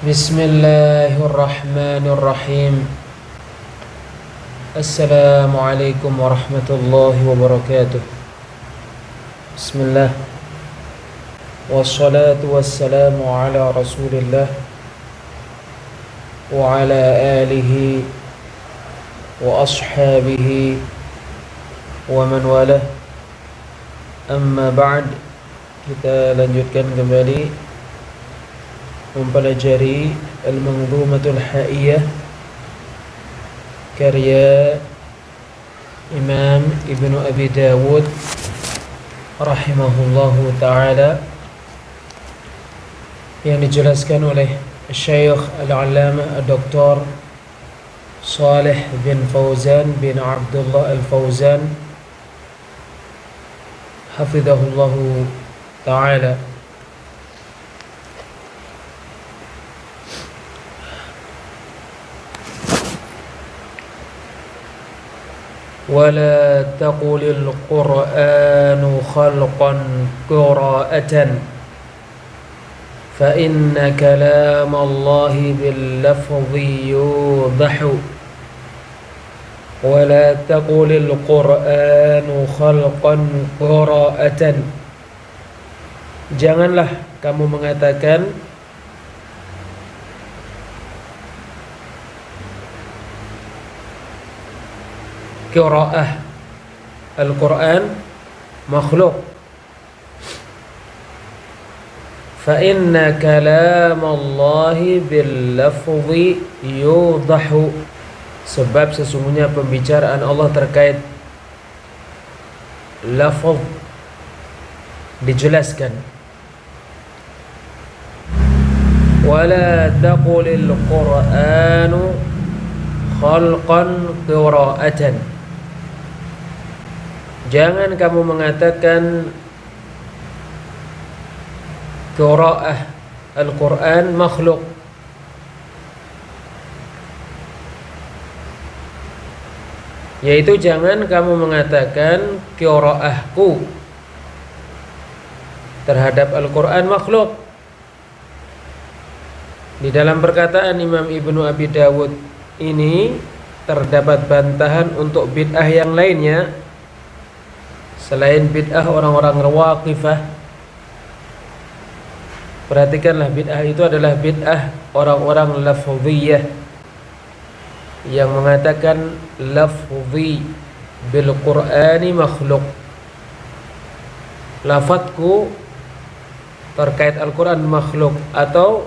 Bismillahirrahmanirrahim. Assalamualaikum warahmatullahi wabarakatuh. Bismillah. Wassalatu wassalamu ala Rasulillah wa ala alihi wa ashabihi wa man walah. Amma ba'd. Kita lanjutkan kembali mempelajari Al-Manzumatul Haiyah karya Imam Ibnu Abi Dawud rahimahullahu ta'ala, yang dijelaskan oleh Syekh Al-Allamah Dr. Shalih bin Fauzan bin Abdullah Al-Fauzan hafidhahullahu ta'ala. ولا تقل القرآن خلقا قراءة فإن كلام الله باللفظ يوضح ولا تقل القرآن خلقا قراءة. Janganlah kamu mengatakan qiraah Al-Quran makhluk. Fa inna kalam Allah bil lafzi yudahu. Sebab sesungguhnya pembicaraan Allah terkait lafaz dijelaskan. Wala taqulil Qur'anu khalqan qira'atan. Jangan kamu mengatakan qiraah Al-Quran makhluk. Yaitu jangan kamu mengatakan qiraahku terhadap Al-Quran makhluk. Di dalam perkataan Imam Ibnu Abi Dawud ini terdapat bantahan untuk bid'ah yang lainnya selain bid'ah orang-orang Rawaqifah. Perhatikanlah, bid'ah itu adalah bid'ah orang-orang lafziyah yang mengatakan lafzi bil Qur'ani makhluk. Lafadzku terkait Al-Quran makhluk, atau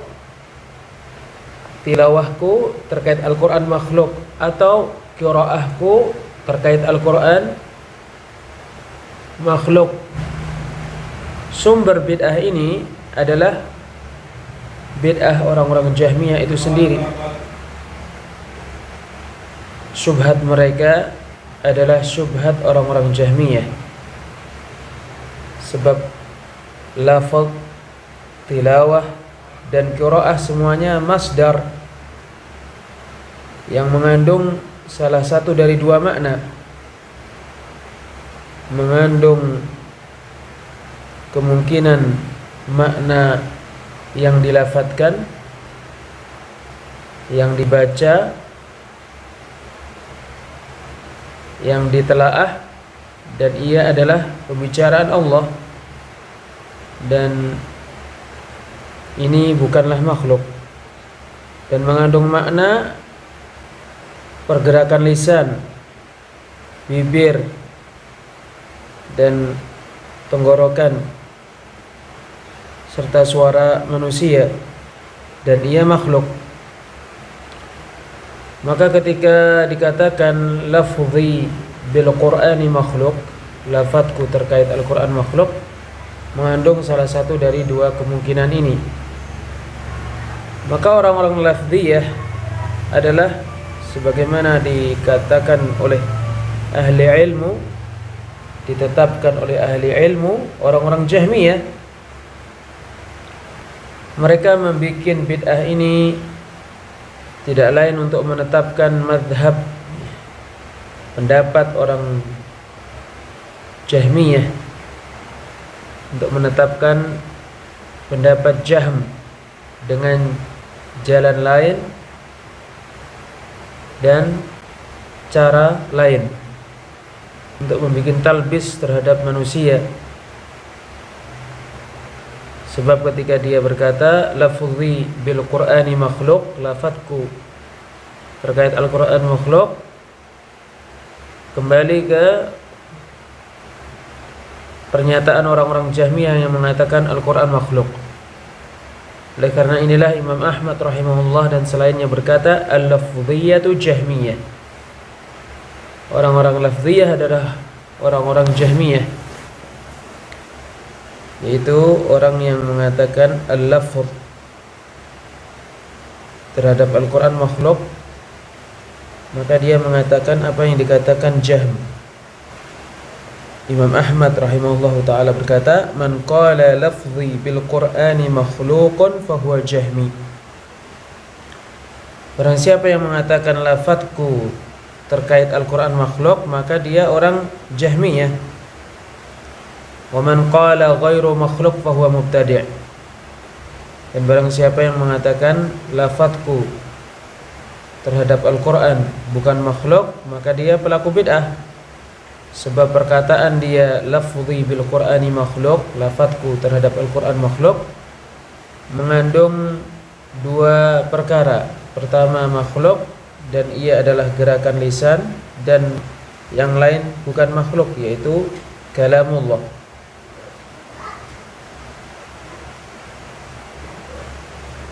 tilawahku terkait Al-Quran makhluk, atau qiraahku terkait Al-Quran makhluk. Sumber bid'ah ini adalah bid'ah orang-orang Jahmiyah itu sendiri. Syubhat mereka adalah syubhat orang-orang Jahmiyah. Sebab lafaz, tilawah, dan qiraah semuanya masdar yang mengandung salah satu dari dua makna. Mengandung kemungkinan makna yang dilafadzkan, yang dibaca, yang ditelaah, dan ia adalah pembicaraan Allah, dan ini bukanlah makhluk. Dan mengandung makna pergerakan lisan, bibir, dan tenggorokan serta suara manusia, dan ia makhluk. Maka ketika dikatakan lafzi bil Qur'ani makhluk, lafadzku terkait Al-Quran makhluk, mengandung salah satu dari dua kemungkinan ini. Maka orang-orang lafziyah adalah sebagaimana dikatakan oleh ahli ilmu, ditetapkan oleh ahli ilmu, orang-orang Jahmiyah. Mereka membuat bid'ah ini tidak lain untuk menetapkan mazhab, pendapat orang Jahmiyah, untuk menetapkan pendapat Jahm dengan jalan lain dan cara lain untuk membuat talbis terhadap manusia. Sebab ketika dia berkata lafzi bil Qur'ani makhluk, lafadku terkait Al-Qur'an makhluk, kembali ke pernyataan orang-orang Jahmiyah yang mengatakan Al-Qur'an makhluk. Oleh karena inilah Imam Ahmad rahimahullah dan selainnya berkata al-lafziyatu Jahmiyah. Orang-orang lafziyah adalah orang-orang Jahmiyah, yaitu orang yang mengatakan al-lafz terhadap Al-Qur'an makhluk, maka dia mengatakan apa yang dikatakan Jahm. Imam Ahmad rahimahullahu taala berkata, "Man qala lafzi bil Qur'ani makhluqun fahuwa Jahmi." Barang siapa yang mengatakan lafadzku terkait Al-Qur'an makhluk, maka dia orang Jahmiyah. Wa man qala ghairu makhluk fahuwa mubtadi'. Dan barang siapa yang mengatakan lafadzku terhadap Al-Qur'an bukan makhluk, maka dia pelaku bid'ah. Sebab perkataan dia lafzi bil Qur'ani makhluk, lafadzku terhadap Al-Qur'an makhluk, mengandung dua perkara. Pertama makhluk, dan ia adalah gerakan lisan, dan yang lain bukan makhluk, yaitu kalamullah.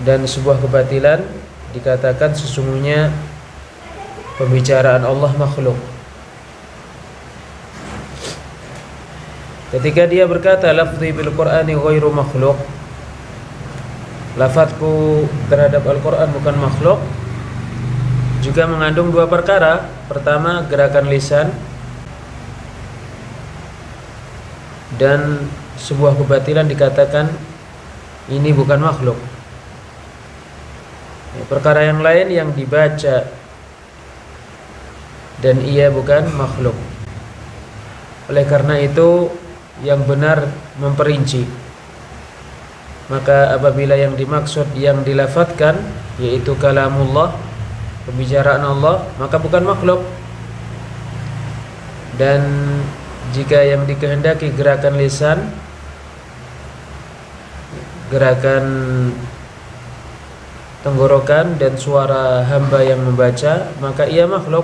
Dan sebuah kebatilan dikatakan sesungguhnya pembicaraan Allah makhluk. Ketika dia berkata lafzi bil Qur'ani ghairu makhluk, lafadzku terhadap Al-Qur'an bukan makhluk, juga mengandung dua perkara. Pertama gerakan lisan, dan sebuah kebatilan dikatakan ini bukan makhluk. Perkara yang lain yang dibaca dan ia bukan makhluk. Oleh karena itu yang benar memperinci. Maka apabila yang dimaksud yang dilafadzkan yaitu kalamullah, pembicaraan Allah, maka bukan makhluk. Dan jika yang dikehendaki gerakan lisan, gerakan tenggorokan dan suara hamba yang membaca, maka ia makhluk.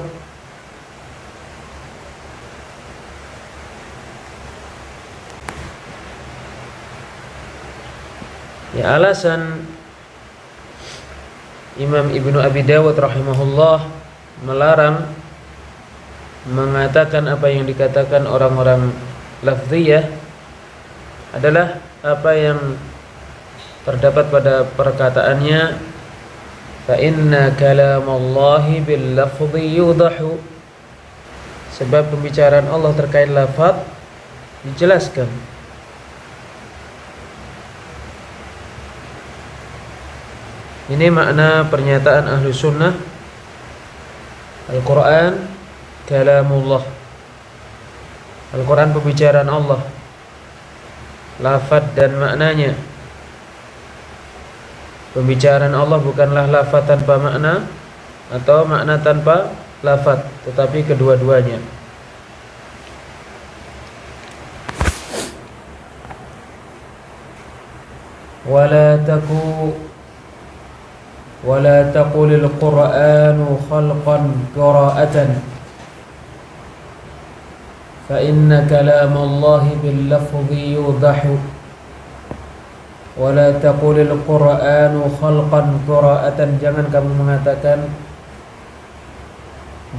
Ya, alasan Imam Ibnu Abi Dawud rahimahullah melarang mengatakan apa yang dikatakan orang-orang lafziyah adalah apa yang terdapat pada perkataannya, fa inna kalamallahi bil lafzi yudahu. Sebab pembicaraan Allah terkait lafaz dijelaskan. Ini makna pernyataan ahlu sunnah, Al-Quran kalamullah, Al-Quran pembicaraan Allah, lafaz dan maknanya. Pembicaraan Allah bukanlah lafaz tanpa makna atau makna tanpa lafaz, tetapi kedua-duanya. ولا تقل القرآن خلقا قراءة فإن كلام الله باللفظ يوضح ولا تقل القرآن خلقا قراءة. Jangan kamu mengatakan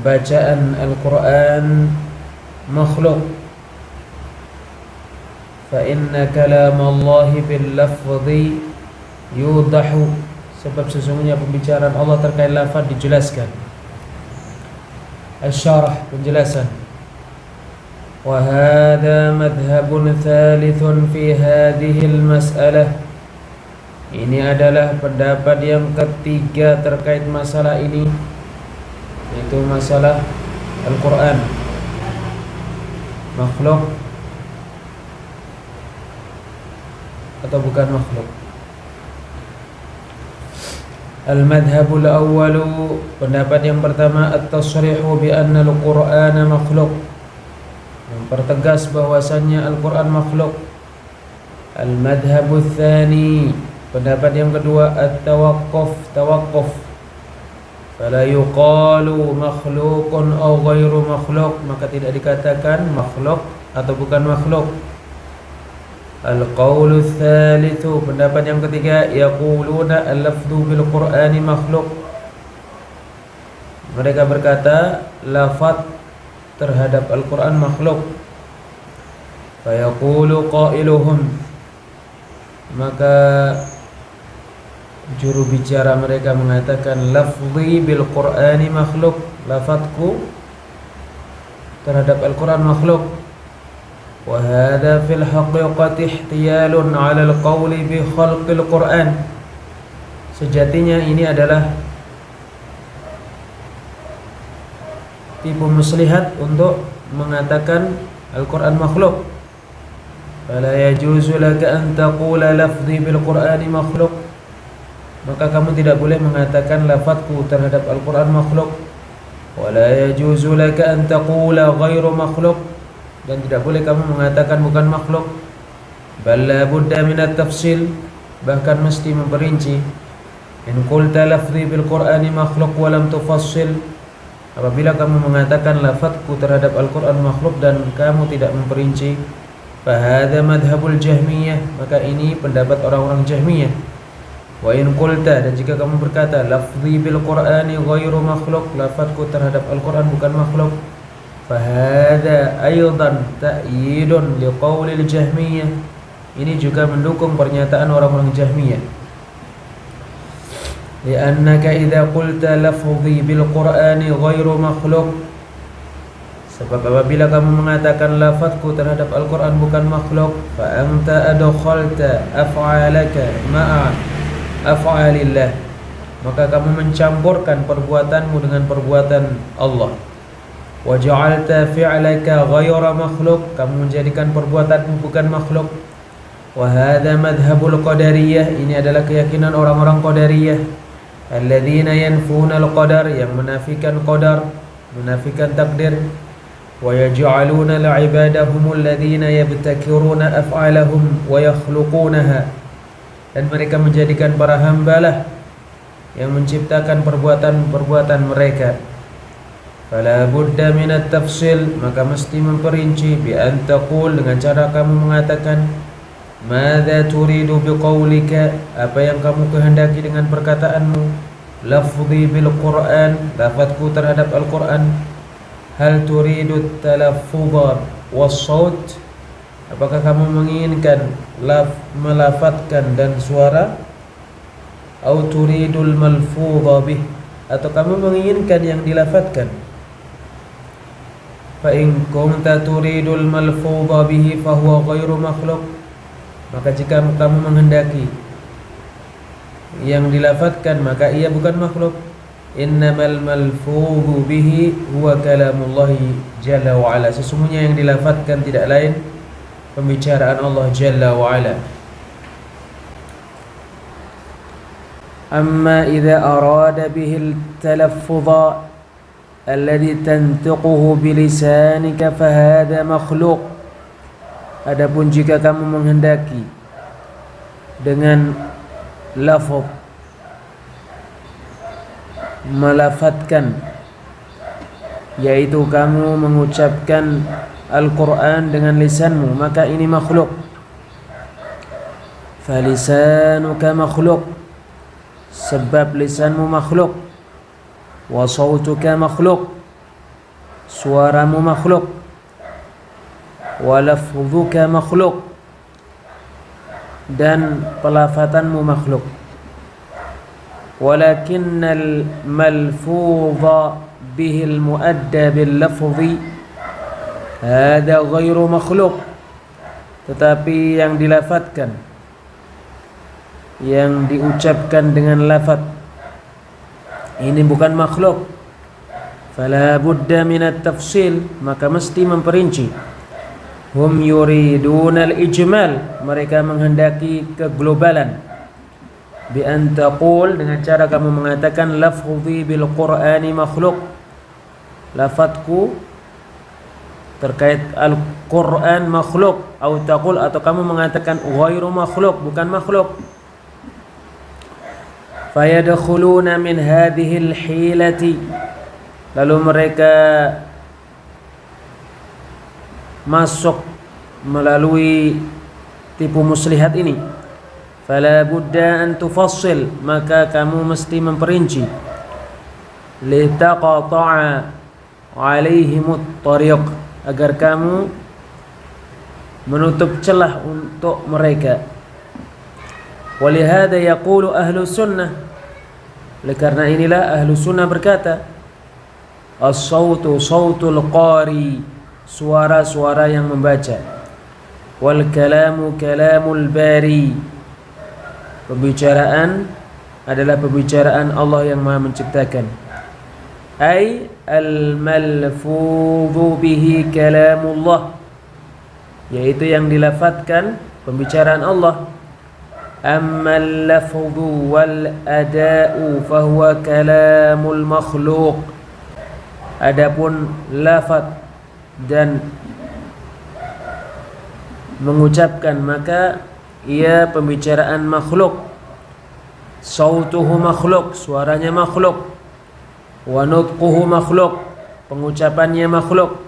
bacaan Al-Quran makhluk. فإن كلام الله باللفظ يوضح. Sebab sesungguhnya pembicaraan Allah terkait lafaz dijelaskan. Asy-syarah, penjelasan. Wa hadza madhhabun tsalits fi hadhihi al-mas'alah. Ini adalah pendapat yang ketiga terkait masalah ini, yaitu masalah Al-Qur'an makhluk atau bukan makhluk. Al-madhhabul awwalu, pendapat yang pertama, at-tasrihu bi anna al-Qur'ana makhluk, mempertegas bahwasannya Al-Qur'an makhluk. Al-madhhabul tsani, pendapat yang kedua, at-tawaqquf, tawaqquf, fala yuqalu makhluqun aw ghairu makhluk, maka tidak dikatakan makhluk atau bukan makhluk. Al-qawlu tsalitsu, pendapat yang ketiga, yaquluna al-lafdhu bil Qur'ani makhluk, mereka berkata lafaz terhadap Al-Qur'an makhluk. Fa yaqulu qailuhum, maka juru bicara mereka mengatakan lafzi bil Qur'ani makhluk, lafazku terhadap Al-Qur'an makhluk. Wa hadha fil haqiqati ihtiyalun 'ala al-qawli bi khalqil Qur'an, sejatinya ini adalah tipu muslihat untuk mengatakan Al-Qur'an makhluk. Fala yajuzu laka an taqula lafzi bil Qur'ani makhluk, maka kamu tidak boleh mengatakan lafazku terhadap Al-Qur'an makhluk. Wala yajuzu laka an taqula ghairu makhluk, dan tidak boleh kamu mengatakan bukan makhluk. Bal la budda min at-tafsil, bahkan mesti memperinci. In qulta lafzi bil Qur'ani makhluk wa lam tufassil, apabila kamu mengatakan lafazku terhadap Al-Qur'an makhluk dan kamu tidak memperinci, fa hadza madhhabul Jahmiyah, maka ini pendapat orang-orang Jahmiyah. Wa in qulta, dan jika kamu berkata lafzi bil Qur'ani ghairu makhluk, lafazku terhadap Al-Qur'an bukan makhluk, fahada aydan ta'yidun liqaulil Jahmiyah, ini juga mendukung pernyataan orang-orang Jahmiyah. Li'annaka idza qulta lafzi bil Qur'ani ghairu makhluk, sebab apabila kamu mengatakan lafazku terhadap Al-Qur'an bukan makhluk, fa anta adkhalta af'alaka ma'a af'alillah, maka kamu mencampurkan perbuatanmu dengan perbuatan Allah. Wa ja'alta fi'laka ghayra makhluk, kamu menjadikan perbuatanmu bukan makhluk. Wa hadha madhhabul qadariyah, ini adalah keyakinan orang-orang qadariyah, alladzina yanfuna al-qadar, yang menafikan qadar, menafikan takdir. Wa yaj'aluna al-ibadahum alladzina yabtakiruna af'alahum wa yakhluqunaha, dan mereka menjadikan para hambalah yang menciptakan perbuatan-perbuatan mereka. Fala budda minat tafsil, maka mesti memperinci, bi an taqul, dengan cara kamu mengatakan madza turidu biqaulika, apa yang kamu kehendaki dengan perkataanmu lafzi bil Qur'an, lafazku terhadap Al-Qur'an. Hal turidu talaffuz was saut, apakah kamu menginginkan melafazkan dan suara, au turidul malfudha bih, atau kamu menginginkan yang dilafazkan. Fa in kunta turidul malfudha bihi fa huwa ghairu makhluk, maka jika kamu menghendaki yang dilafazkan maka ia bukan makhluk. Innamal malfudhu bihi huwa kalamullahi jalla wa ala, sesungguhnya yang dilafazkan tidak lain pembicaraan Allah jalla wa ala. Amma idza arada bihi al-talaffudha alladhi tantiquhu bilisanika fahada makhluk, adapun jika kamu menghendaki dengan lafaz melafatkan, yaitu kamu mengucapkan Al-Quran dengan lisanmu, maka ini makhluk. Falisanuka makhluk, sebab lisanmu makhluk. Wa sautuka makhluk, suaramu makhluk. Wa lafzuka makhluk, dan pelafatanmu makhluk. Walakinnal malfudha bihil muadda bil lafzi hada ghairu makhluk, tetapi yang dilafatkan, yang diucapkan dengan lafaz, ini bukan makhluk. Fala budda minat tafsil, maka mesti memperinci. Hum yuriduna al-ijmal, mereka menghendaki keglobalan. bi an taqul, dengan cara kamu mengatakan lafzi bil Qur'ani makhluk, lafadzku terkait Al-Quran makhluk, atau taqul, atau kamu mengatakan ghairu makhluk, bukan makhluk. Fayadkhuluna min hadhihi al-hilati, lalu mereka masuk melalui tipu muslihat ini. Fala budda an tufassil, maka kamu mesti memperinci. Litaqata'a alaihimut tariq, agar kamu menutup celah untuk mereka. Walihada yaqulu ahlu sunnah, oleh karena inilah ahlu sunnah berkata, as-sautu sautul qari, suara-suara yang membaca, wal kalamu kalamul bari, pembicaraan adalah pembicaraan Allah yang Maha menciptakan. Ay al-malfudhu bihi kalamullah, yaitu yang dilafadzkan pembicaraan Allah. Amma al-lafdhu wal ada'u fahuwa kalamul makhluk, adapun lafaz dan mengucapkan maka ia pembicaraan makhluk. Sautuhu makhluk, suaranya makhluk. Wa nutquhu makhluk, pengucapannya makhluk.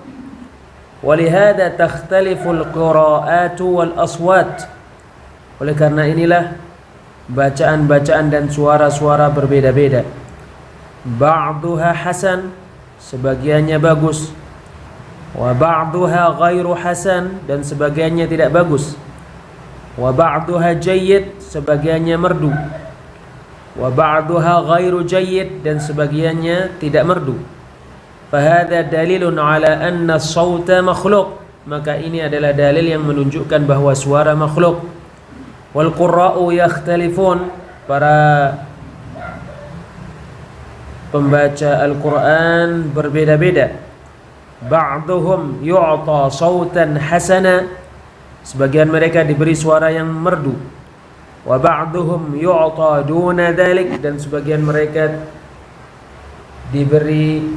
Walihada takhtaliful qira'atu wal aswat, oleh karena inilah bacaan-bacaan dan suara-suara berbeda-beda. Ba'duha hasan, sebagiannya bagus. Wa ba'duha ghairu hasan, dan sebagiannya tidak bagus. Wa ba'duha jayyid, sebagiannya merdu. Wa ba'duha ghairu jayyid, dan sebagiannya tidak merdu. Fahadha dalilun ala anna as-sauta makhluk, maka ini adalah dalil yang menunjukkan bahwa suara makhluk. Wal qurra'u yakhtalifun, para pembaca Al-Quran berbeda-beda. Ba'duhum yu'ta sautan hasana, sebagian mereka diberi suara yang merdu. Wa ba'duhum yu'ta duna dhalik, dan sebagian mereka diberi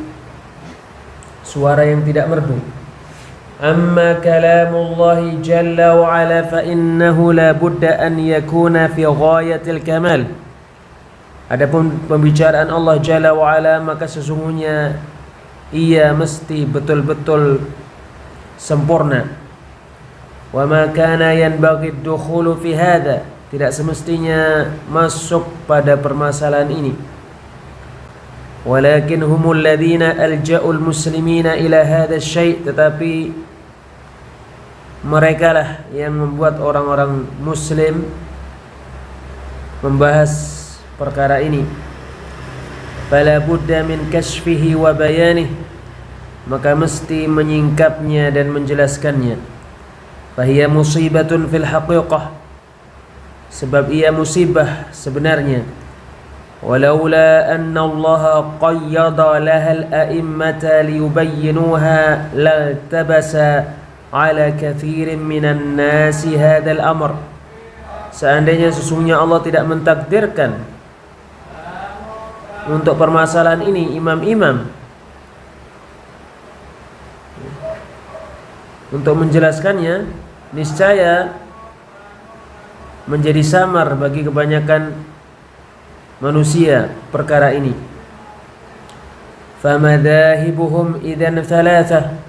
suara yang tidak merdu. Amma kalamullahi jalla wa ala fa innahu la budda an yakuna fi ghayatil kamal. Adapun pembicaraan Allah jalla wa ala, maka sesungguhnya ia mesti betul-betul sempurna. Wa ma kana yanbaghi ad-dukhulu fi hadha, tidak semestinya masuk pada permasalahan ini. Walakin humul ladzina alja'ul muslimina ila hadha syai', tetapi mereka lah yang membuat orang-orang muslim membahas perkara ini. Fala budda min kashfihi wa bayanih, maka mesti menyingkapnya dan menjelaskannya. Fahiya musibatun fil haqiqah, sebab ia musibah sebenarnya. Walaula anna Allah qayyada laha al-a'immata liyubayyinuha laltabasa ala kathirin minan nasi hadzal amr. Seandainya sesungguhnya Allah tidak mentakdirkan untuk permasalahan ini imam-imam untuk menjelaskannya, niscaya menjadi samar bagi kebanyakan manusia perkara ini. Famadhahibuhum idzan thalathah,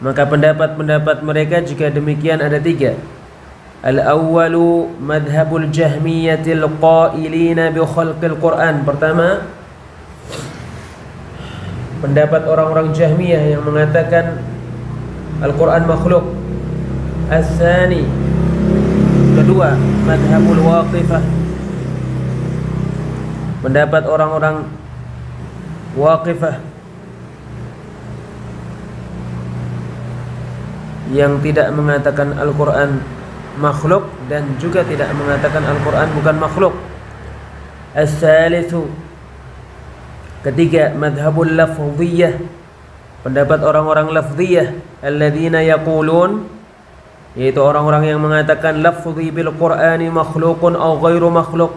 maka pendapat-pendapat mereka jika demikian ada tiga. Al-awwalu madhabul jahmiyatil qailina bi khalqil Qur'an. Pertama, pendapat orang-orang Jahmiyah yang mengatakan Al-Quran makhluk. Al-thani, kedua, madhabul waqifah, pendapat orang-orang waqifah yang tidak mengatakan Al-Quran makhluk dan juga tidak mengatakan Al-Quran bukan makhluk. Al-thalithu, ketiga, madhabul lafdhiyah, pendapat orang-orang lafdhiyah, alladzina yaqulun, yaitu orang-orang yang mengatakan lafdhi bil Qur'ani makhlukun aw ghairu makhluk,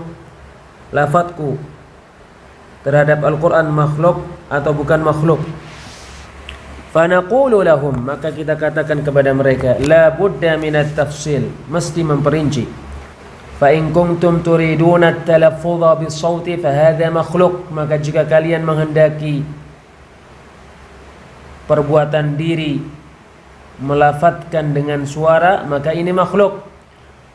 lafadzku terhadap Al-Quran makhluk atau bukan makhluk. Fanaqulu lahum, maka kita katakan kepada mereka, la budda minat tafsil, mesti memperinci. Fa in kuntum turiduna at-talaffudha bis-sauti fa hadha makhluk, maka jika kalian menghendaki perbuatan diri melafatkan dengan suara, maka ini makhluk.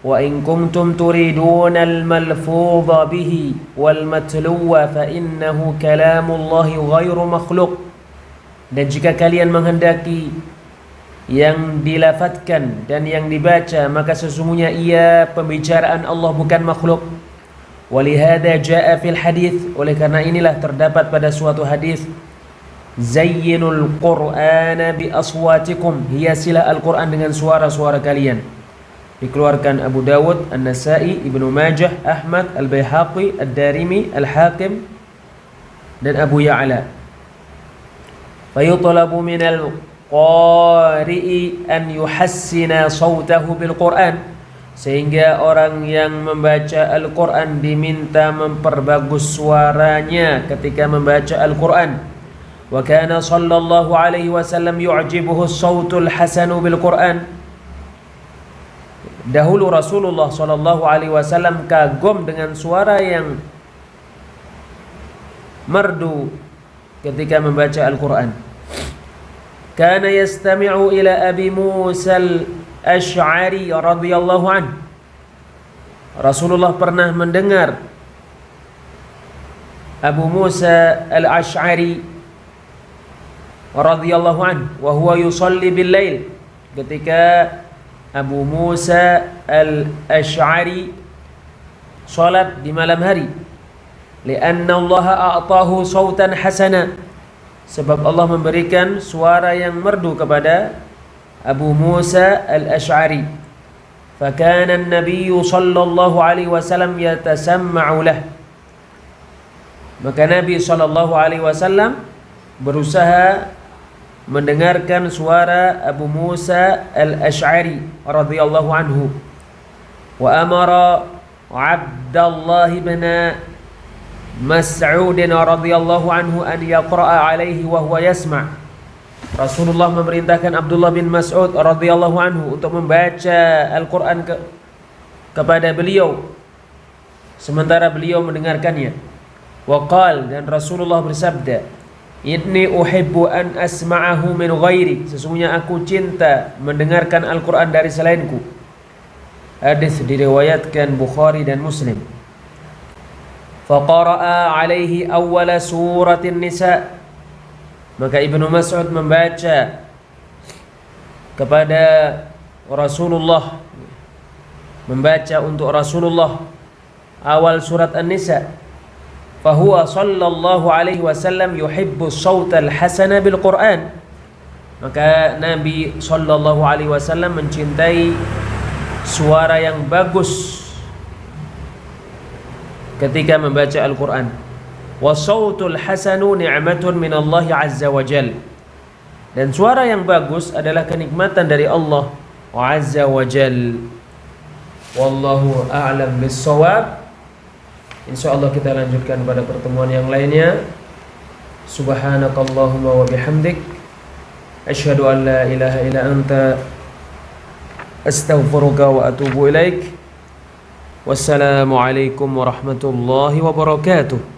Wa in kuntum turiduna al-malfudha bihi wal matluwa fa innahu kalamullahi ghairu makhluk. Dan jika kalian menghendaki yang dilafatkan dan yang dibaca, maka sesungguhnya ia pembicaraan Allah, bukan makhluk. Walihada jaa fil hadith, oleh karena inilah terdapat pada suatu hadis, zayyinul qur'ana bi aswatikum, hiasilah Al-Quran dengan suara-suara kalian. Dikeluarkan Abu Dawud, An-Nasa'i, Ibnu Majah, Ahmad, Al-Baihaqi, Ad-Darimi, Al-Hakim dan Abu Ya'la. Fayutlabu minal qari'i an yuhassina sawtahu bil Qur'an, sehingga orang yang membaca Al-Quran diminta memperbagus suaranya ketika membaca Al-Quran. Wa kana sallallahu alaihi wasallam yu'jibuhu as-sawtul hasanu bil Qur'an. Dahulu Rasulullah sallallahu alaihi wasallam kagum dengan suara yang merdu ketika membaca Al-Quran. Kana yastami'u ila Abi Musa al-Ash'ari radhiyallahu anhu. Rasulullah pernah mendengar Abu Musa al-Ash'ari radhiyallahu anhu wa huwa yusalli bil lail, ketika Abu Musa al-Ash'ari salat di malam hari. Lianna Allah a'tahu sautan hasana, sebab Allah memberikan suara yang merdu kepada Abu Musa al-Ash'ari. Fakana an-nabiy sallallahu alaihi wasallam yatasamma'u lah, maka Nabi sallallahu alaihi wasallam berusaha mendengarkan suara Abu Musa al-Ash'ari radhiyallahu anhu. Wa amara Abdullah bin Mas'ud radhiyallahu anhu an yaqra'a alaihi wa huwa yasma'. Rasulullah memerintahkan Abdullah bin Mas'ud radhiyallahu anhu untuk membaca Al-Quran kepada beliau sementara beliau mendengarkannya. Wa qala, dan Rasulullah bersabda, inni uhibbu an asma'ahu min ghairi, sesungguhnya aku cinta mendengarkan Al-Quran dari selainku. Hadis diriwayatkan Bukhari dan Muslim. Faqara'a alaihi awwala suratin Nisa, maka Ibnu Mas'ud membaca kepada Rasulullah, membaca untuk Rasulullah awal surat An-Nisa. Fahuwa sallallahu alaihi wasallam yuhibbu sawtal hasana bil Qur'an, maka Nabi sallallahu alaihi wasallam mencintai suara yang bagus ketika membaca Al-Quran. Wa sawtul hasanu ni'matun min Allah azza wa jal, dan suara yang bagus adalah kenikmatan dari Allah azza wa jal. Wallahu a'lam bis-shawab. Insyaallah kita lanjutkan pada pertemuan yang lainnya. Subhanakallahumma wa bihamdik, asyhadu an la ilaha illa anta, astaghfiruka wa atubu ilaik. Wassalamualaikum warahmatullahi wabarakatuh.